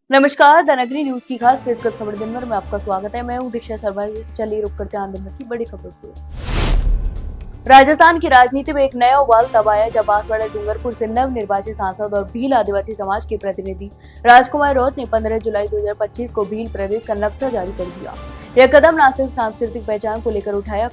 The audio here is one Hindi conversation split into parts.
नमस्कार, द नगरी न्यूज की खास पेशकश खबर दिन भर में आपका स्वागत है। मैं हूं दीक्षा शर्मा। चलिए रुक करते हैं दिन भर की बड़ी खबर को। राजस्थान की राजनीति में एक नया उबाल तब आया जब बांसवाड़ा डूंगरपुर से नव निर्वाचित सांसद और भील आदिवासी समाज के प्रतिनिधि राजकुमार रौत ने 15 जुलाई 2025 को भील प्रदेश का नक्शा जारी कर दिया। यह कदम न सिर्फ सांस्कृतिक पहचान को लेकर उठाया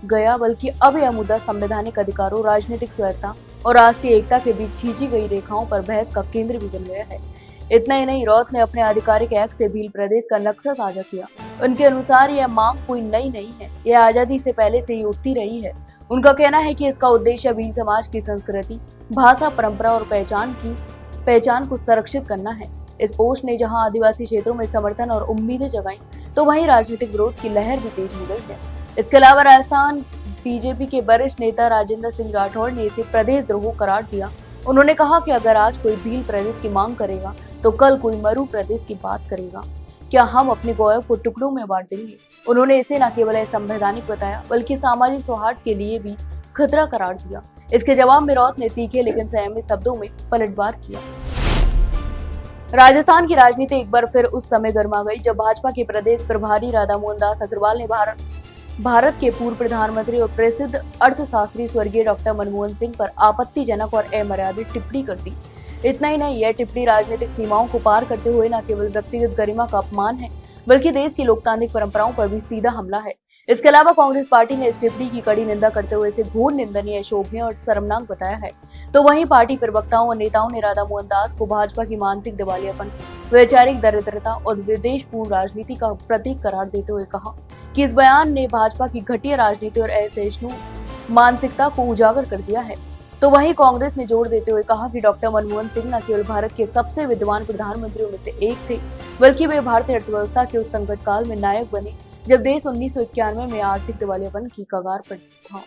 गया बल्कि अब यह मुद्दा संवैधानिक अधिकारों, राजनीतिक स्वायत्ता और राष्ट्रीय एकता के बीच खींची गई रेखाओं पर बहस का केंद्र भी बन गया है। इतना ही नहीं, रौत ने अपने आधिकारिक एक्ट से भील प्रदेश का नक्शा साझा किया। उनके अनुसार यह मांग कोई नई नहीं है, यह आजादी से पहले से ही उठती रही है। उनका कहना है कि इसका उद्देश्य भील समाज की संस्कृति, भाषा, परंपरा और पहचान को संरक्षित करना है। इस पोस्ट ने जहां आदिवासी क्षेत्रों में समर्थन और उम्मीदें जगाई, तो वहीं राजनीतिक विरोध की लहर भी तेज हो गई है। इसके अलावा राजस्थान बीजेपी के वरिष्ठ नेता राजेंद्र सिंह राठौड़ ने इसे प्रदेश द्रोह करार दिया। उन्होंने कहा कि अगर आज कोई भील प्रदेश की मांग करेगा तो कल कोई मरु प्रदेश की बात करेगा। क्या हम अपने गौरव को टुकड़ों में बांट देंगे? उन्होंने इसे न केवल असंवैधानिक बताया बल्कि सामाजिक सौहार्द के लिए भी खतरा करार दिया। इसके जवाब में रौत ने तीखे लेकिन संयमित शब्दों में पलटवार किया। राजस्थान की राजनीति एक बार फिर उस समय गर्मा गई जब भाजपा के प्रदेश प्रभारी राधा मोहन दास अग्रवाल ने भारत के पूर्व प्रधानमंत्री और प्रसिद्ध अर्थशास्त्री स्वर्गीय डॉक्टर मनमोहन सिंह पर आपत्तिजनक और अमर्यादित टिप्पणी कर दी। इतना ही नहीं, यह टिप्पणी राजनीतिक सीमाओं को पार करते हुए न केवल व्यक्तिगत गरिमा का अपमान है बल्कि देश की लोकतांत्रिक परंपराओं पर भी सीधा हमला है। इसके अलावा कांग्रेस पार्टी ने इस टिप्पणी की कड़ी निंदा करते हुए इसे घोर निंदनीय, अशोभनीय और शर्मनाक बताया है। तो वहीं पार्टी प्रवक्ताओं और नेताओं ने राधा मोहन दास को भाजपा की मानसिक दिवालियापन, वैचारिक दरिद्रता और विदेश पूर्ण राजनीति का प्रतीक करार देते हुए कहा कि इस बयान ने भाजपा की घटिया राजनीति और असहिष्णु मानसिकता को उजागर कर दिया है। तो वहीं कांग्रेस ने जोर देते हुए कहा कि डॉक्टर मनमोहन सिंह न केवल भारत के सबसे विद्वान प्रधानमंत्रियों में से एक थे बल्कि वे भारतीय अर्थव्यवस्था के उस संकट काल में नायक बने जब देश 1991 में आर्थिक दिवालियापन की कगार पर था।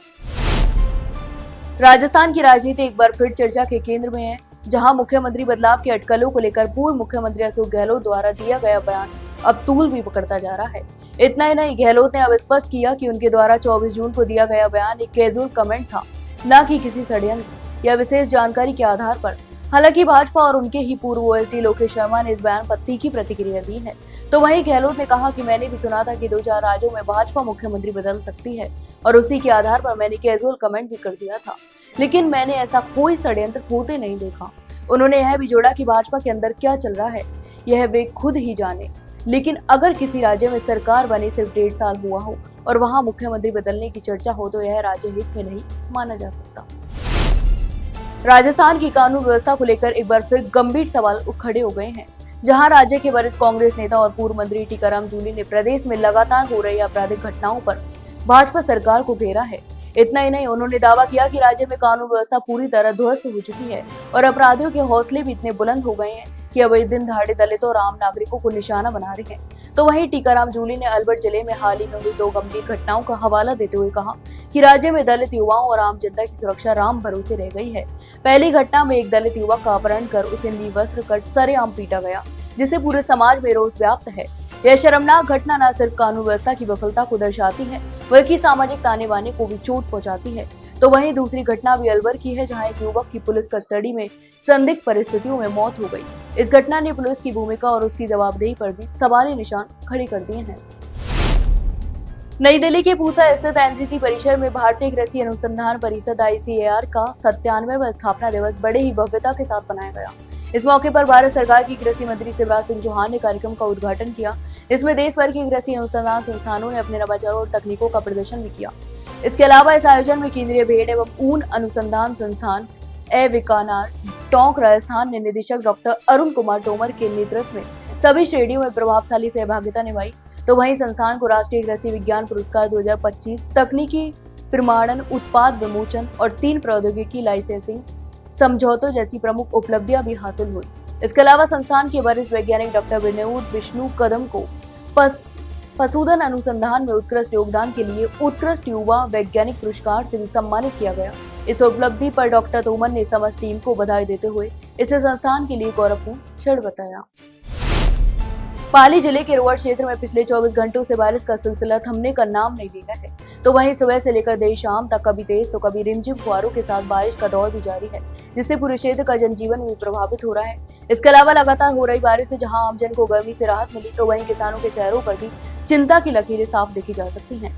राजस्थान की राजनीति एक बार फिर चर्चा के केंद्र में है, जहां मुख्यमंत्री बदलाव के अटकलों को लेकर पूर्व मुख्यमंत्री अशोक गहलोत द्वारा दिया गया बयान अब तूल भी पकड़ता जा रहा है। इतना ही नहीं, गहलोत ने अब स्पष्ट किया कि उनके द्वारा 24 जून को दिया गया बयान एक कैजुअल कमेंट था, न कि किसी षड्यंत्र या विशेष जानकारी के आधार पर। हालांकि भाजपा और उनके ही पूर्व ओएसडी लोकेश शर्मा ने इस बयान पर तीखी प्रतिक्रिया दी है। तो वहीं गहलोत ने कहा कि मैंने भी सुना था कि 2-4 राज्यों में भाजपा मुख्यमंत्री बदल सकती है और उसी के आधार पर मैंने कैजुअल कमेंट भी कर दिया था, लेकिन मैंने ऐसा कोई षड्यंत्र होते नहीं देखा। उन्होंने यह भी जोड़ा कि भाजपा के अंदर क्या चल रहा है यह वे खुद ही जाने, लेकिन अगर किसी राज्य में सरकार बने सिर्फ 1.5 साल हुआ हो और वहां मुख्यमंत्री बदलने की चर्चा हो तो यह राज्य हित में नहीं माना जा सकता। राजस्थान की कानून व्यवस्था को लेकर एक बार फिर गंभीर सवाल खड़े हो गए हैं, जहां राज्य के वरिष्ठ कांग्रेस नेता और पूर्व मंत्री टीकाराम जूली ने प्रदेश में लगातार हो रही आपराधिक घटनाओं पर भाजपा सरकार को घेरा है। इतना ही नहीं, उन्होंने दावा किया कि राज्य में कानून व्यवस्था पूरी तरह ध्वस्त हो चुकी है और अपराधियों के हौसले भी इतने बुलंद हो गए हैं कि अब दिन दहाड़े दलितों और आम नागरिकों को निशाना बना रहे हैं। तो वहीं टीकाराम जूली ने अलवर जिले में हाल ही में हुई 2 गंभीर घटनाओं का हवाला देते हुए कहा कि राज्य में दलित युवाओं और आम जनता की सुरक्षा राम भरोसे रह गई है। पहली घटना में एक दलित युवक का अपहरण कर उसे निर्वस्त्र कर सरेआम पीटा गया, जिससे पूरे समाज में रोष व्याप्त है। यह शर्मनाक घटना न सिर्फ कानून व्यवस्था की विफलता को दर्शाती है बल्कि सामाजिक ताने बाने को भी चोट पहुंचाती है। तो वहीं दूसरी घटना भी अलवर की है, जहां एक युवक की पुलिस कस्टडी में संदिग्ध परिस्थितियों में मौत हो गई। इस घटना ने पुलिस की भूमिका और उसकी जवाबदेही पर भी सवालिया निशान खड़े कर दिए हैं। नई दिल्ली के पूसा स्थित एनसीसी परिसर में भारतीय कृषि अनुसंधान परिषद ICAR का 97वां स्थापना दिवस बड़े ही भव्यता के साथ मनाया गया। इस मौके पर भारत सरकार की कृषि मंत्री शिवराज सिंह चौहान ने कार्यक्रम का उद्घाटन किया। इसमें देश भर के कृषि अनुसंधान संस्थानों ने अपने नवाचारों और तकनीकों का प्रदर्शन भी किया। इसके अलावा इस आयोजन में केंद्रीय भेड़ एवं ऊन अनुसंधान संस्थान बीकानेर, टोंक, राजस्थान ने निदेशक डॉक्टर अरुण कुमार तोमर के नेतृत्व में सभी श्रेणियों में प्रभावशाली सहभागिता निभाई। तो वहीं संस्थान को राष्ट्रीय कृषि विज्ञान पुरस्कार 2025, तकनीकी प्रमाणन, उत्पाद विमोचन और 3 प्रौद्योगिकी लाइसेंसिंग समझौतों जैसी प्रमुख उपलब्धियां भी हासिल हुई। इसके अलावा संस्थान के वरिष्ठ वैज्ञानिक डॉक्टर विष्णु कदम को पशुधन अनुसंधान में उत्कृष्ट योगदान के लिए उत्कृष्ट युवा वैज्ञानिक पुरस्कार से भी सम्मानित किया गया। इस उपलब्धि पर डॉक्टर तोमर ने समस्त टीम को बधाई देते हुए इसे संस्थान के लिए गौरवपूर्ण क्षण बताया। पाली जिले के रोहट क्षेत्र में पिछले 24 घंटों से बारिश का सिलसिला थमने का नाम नहीं ले रहा है। तो वहीं सुबह से लेकर देर शाम तक कभी तेज तो कभी रिमझिम फुहारों के साथ बारिश का दौर भी जारी है, जिससे पूरे क्षेत्र का जनजीवन भी प्रभावित हो रहा है। इसके अलावा लगातार हो रही बारिश से जहां आमजन को गर्मी से राहत मिली, तो वहीं किसानों के चेहरों पर भी चिंता की लकीरें साफ देखी जा सकती हैं।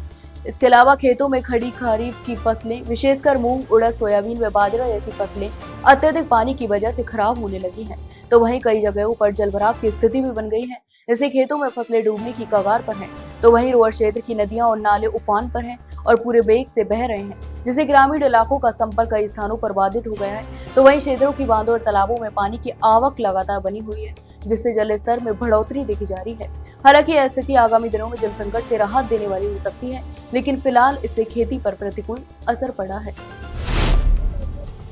इसके अलावा खेतों में खड़ी खरीफ की फसलें, विशेषकर मूंग, उड़द, सोयाबीन व बाजरा जैसी फसलें अत्यधिक पानी की वजह से खराब होने लगी हैं। तो वहीं कई जगहों पर जलभराव की स्थिति भी बन गई है, जिससे खेतों में फसलें डूबने की कगार पर हैं। तो वहीं रोहर क्षेत्र की नदियां और नाले उफान पर हैं और पूरे वेग से बह रहे हैं, जिससे ग्रामीण इलाकों का संपर्क कई स्थानों पर बाधित हो गया है। तो वहीं क्षेत्रों की बांधों और तालाबों में पानी की आवक लगातार बनी हुई है, जिससे जल स्तर में बढ़ोतरी देखी जा रही है। हालांकि यह स्थिति आगामी दिनों में जल संकट से राहत देने वाली हो सकती है, लेकिन फिलहाल इससे खेती पर प्रतिकूल असर पड़ा है।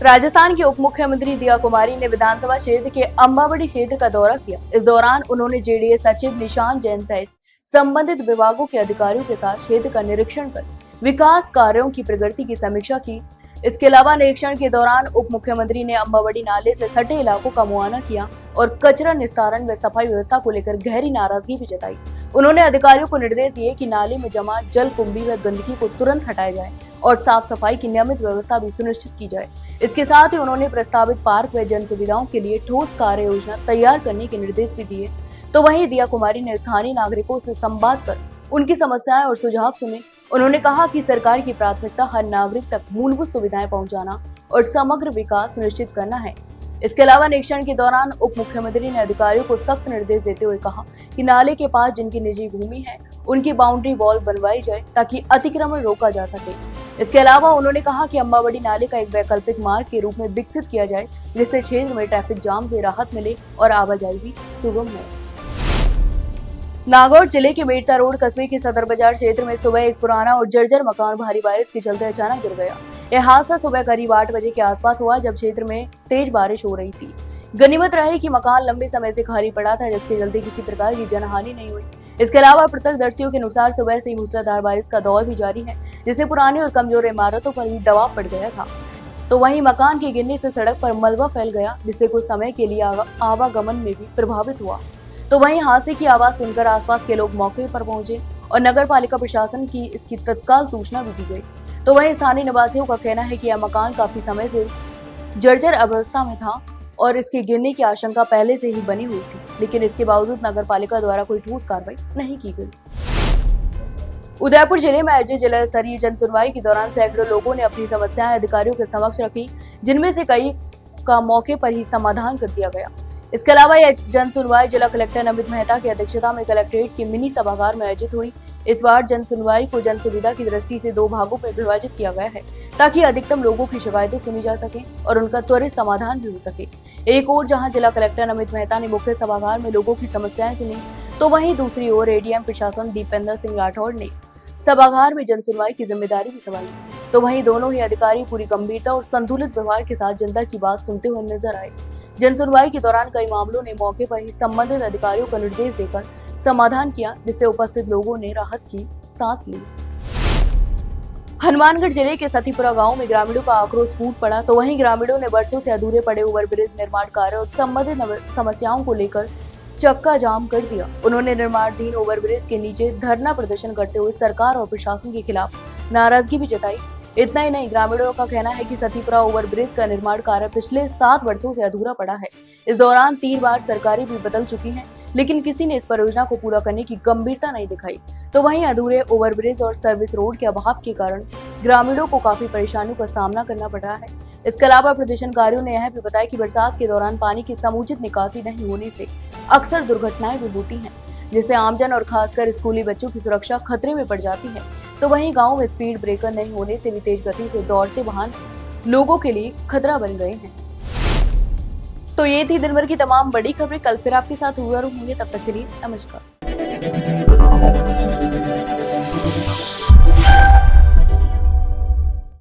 राजस्थान के उप मुख्यमंत्री दिया कुमारी ने विधानसभा क्षेत्र के अंबावड़ी क्षेत्र का दौरा किया। इस दौरान उन्होंने जेडीए सचिव निशांत जैन सहित संबंधित विभागों के अधिकारियों के साथ क्षेत्र का निरीक्षण कर विकास कार्यों की प्रगति की समीक्षा की। इसके अलावा निरीक्षण के दौरान उप मुख्यमंत्री ने अंबावड़ी नाले से सटे इलाकों का मुआयना किया और कचरा निस्तारण व सफाई व्यवस्था को लेकर गहरी नाराजगी भी जताई। उन्होंने अधिकारियों को निर्देश दिए कि नाले में जमा जल कुंभी व गंदगी को तुरंत हटाया जाए और साफ सफाई की नियमित व्यवस्था भी सुनिश्चित की जाए। इसके साथ ही उन्होंने प्रस्तावित पार्क व जन सुविधाओं के लिए ठोस कार्य योजना तैयार करने के निर्देश भी दिए। तो वहीं दिया कुमारी ने स्थानीय नागरिकों से संवाद कर उनकी समस्याएं और सुझाव सुने। उन्होंने कहा कि सरकार की प्राथमिकता हर नागरिक तक मूलभूत सुविधाएं पहुंचाना और समग्र विकास सुनिश्चित करना है। इसके अलावा निरीक्षण के दौरान उप मुख्यमंत्री ने अधिकारियों को सख्त निर्देश देते हुए कहा कि नाले के पास जिनकी निजी भूमि है उनकी बाउंड्री वॉल बनवाई जाए ताकि अतिक्रमण रोका जा सके। इसके अलावा उन्होंने कहा कि अंबावड़ी नाले का एक वैकल्पिक मार्ग के रूप में विकसित किया जाए, जिससे क्षेत्र में ट्रैफिक जाम से राहत मिले और आवाजाही भी सुगम हो। नागौर जिले के मेड़ता रोड कस्बे के सदर बाजार क्षेत्र में सुबह एक पुराना और जर्जर मकान भारी बारिश के चलते अचानक गिर गया। यह हादसा सुबह करीब 8 बजे के आसपास हुआ, जब क्षेत्र में तेज बारिश हो रही थी। गनीमत रहे कि मकान लंबे समय से खाली पड़ा था, जिसके चलते किसी प्रकार की जनहानि नहीं हुई। इसके अलावा प्रत्यक्षदर्शियों के अनुसार सुबह से ही मूसलाधार बारिश का दौर भी जारी है, जिससे पुरानी और कमजोर इमारतों पर भी दबाव पड़ गया था। तो वहीं मकान के गिरने से सड़क पर मलबा फैल गया, जिससे कुछ समय के लिए आवागमन में भी प्रभावित हुआ। तो वहीं हादसे की आवाज सुनकर आसपास के लोग मौके पर पहुंचे और नगर पालिका प्रशासन की इसकी तत्काल सूचना भी दी गई। तो वहीं स्थानीय निवासियों का कहना है कि यह मकान काफी समय से जर्जर अवस्था में था और इसके गिरने की आशंका पहले से ही बनी हुई थी, लेकिन इसके बावजूद नगर पालिका द्वारा कोई ठोस कार्रवाई नहीं की गई। उदयपुर जिले में आयोजित जिला स्तरीय जन सुनवाई के दौरान सैकड़ों लोगों ने अपनी समस्याएं अधिकारियों के समक्ष रखी, जिनमें से कई का मौके पर ही समाधान कर दिया गया। इसके अलावा यह जन सुनवाई जिला कलेक्टर नमित मेहता की अध्यक्षता में कलेक्ट्रेट के मिनी सभागार में आयोजित हुई। इस बार जन सुनवाई को जन सुविधा की दृष्टि से 2 भागों में विभाजित किया गया है, ताकि अधिकतम लोगों की शिकायतें सुनी जा सके और उनका त्वरित समाधान भी हो सके। एक ओर जहां जिला कलेक्टर नमित मेहता ने मुख्य सभागार में लोगों की समस्याएं सुनी, तो वहीं दूसरी ओर एडीएम प्रशासन दीपेंद्र सिंह राठौड़ ने सभागार में जन सुनवाई की जिम्मेदारी भी संभाली। तो वहीं दोनों ही अधिकारी पूरी गंभीरता और संतुलित व्यवहार के साथ जनता की बात सुनते हुए नजर आए। जन सुनवाई के दौरान कई मामलों ने मौके पर ही संबंधित अधिकारियों को निर्देश देकर समाधान किया, जिससे उपस्थित लोगों ने राहत की सांस ली। हनुमानगढ़ जिले के सतीपुरा गांव में ग्रामीणों का आक्रोश फूट पड़ा। तो वहीं ग्रामीणों ने वर्षों से अधूरे पड़े ओवरब्रिज निर्माण कार्य और संबंधित समस्याओं को लेकर चक्का जाम कर दिया। उन्होंने निर्माणाधीन ओवरब्रिज के नीचे धरना प्रदर्शन करते हुए सरकार और प्रशासन के खिलाफ नाराजगी भी जताई। इतना ही नहीं, ग्रामीणों का कहना है कि सतीपुरा ओवरब्रिज का निर्माण कार्य पिछले 7 वर्षों से अधूरा पड़ा है। इस दौरान 3 बार सरकारें भी बदल चुकी हैं, लेकिन किसी ने इस परियोजना को पूरा करने की गंभीरता नहीं दिखाई। तो वहीं अधूरे ओवरब्रिज और सर्विस रोड के अभाव के कारण ग्रामीणों को काफी परेशानियों का सामना करना पड़ रहा है। इसके अलावा प्रदर्शनकारियों ने यह भी बताया कि बरसात के दौरान पानी की समुचित निकासी नहीं होने से अक्सर दुर्घटनाएं भी होती हैं, जिससे आमजन और खासकर स्कूली बच्चों की सुरक्षा खतरे में पड़ जाती है। तो वहीं गांव में स्पीड ब्रेकर नहीं होने से भी तेज गति से दौड़ते वाहन लोगों के लिए खतरा बन गए हैं। तो ये थी दिन भर की तमाम बड़ी खबरें। कल फिर आपके साथ रूबरू होंगे, तब तक के लिए नमस्कार।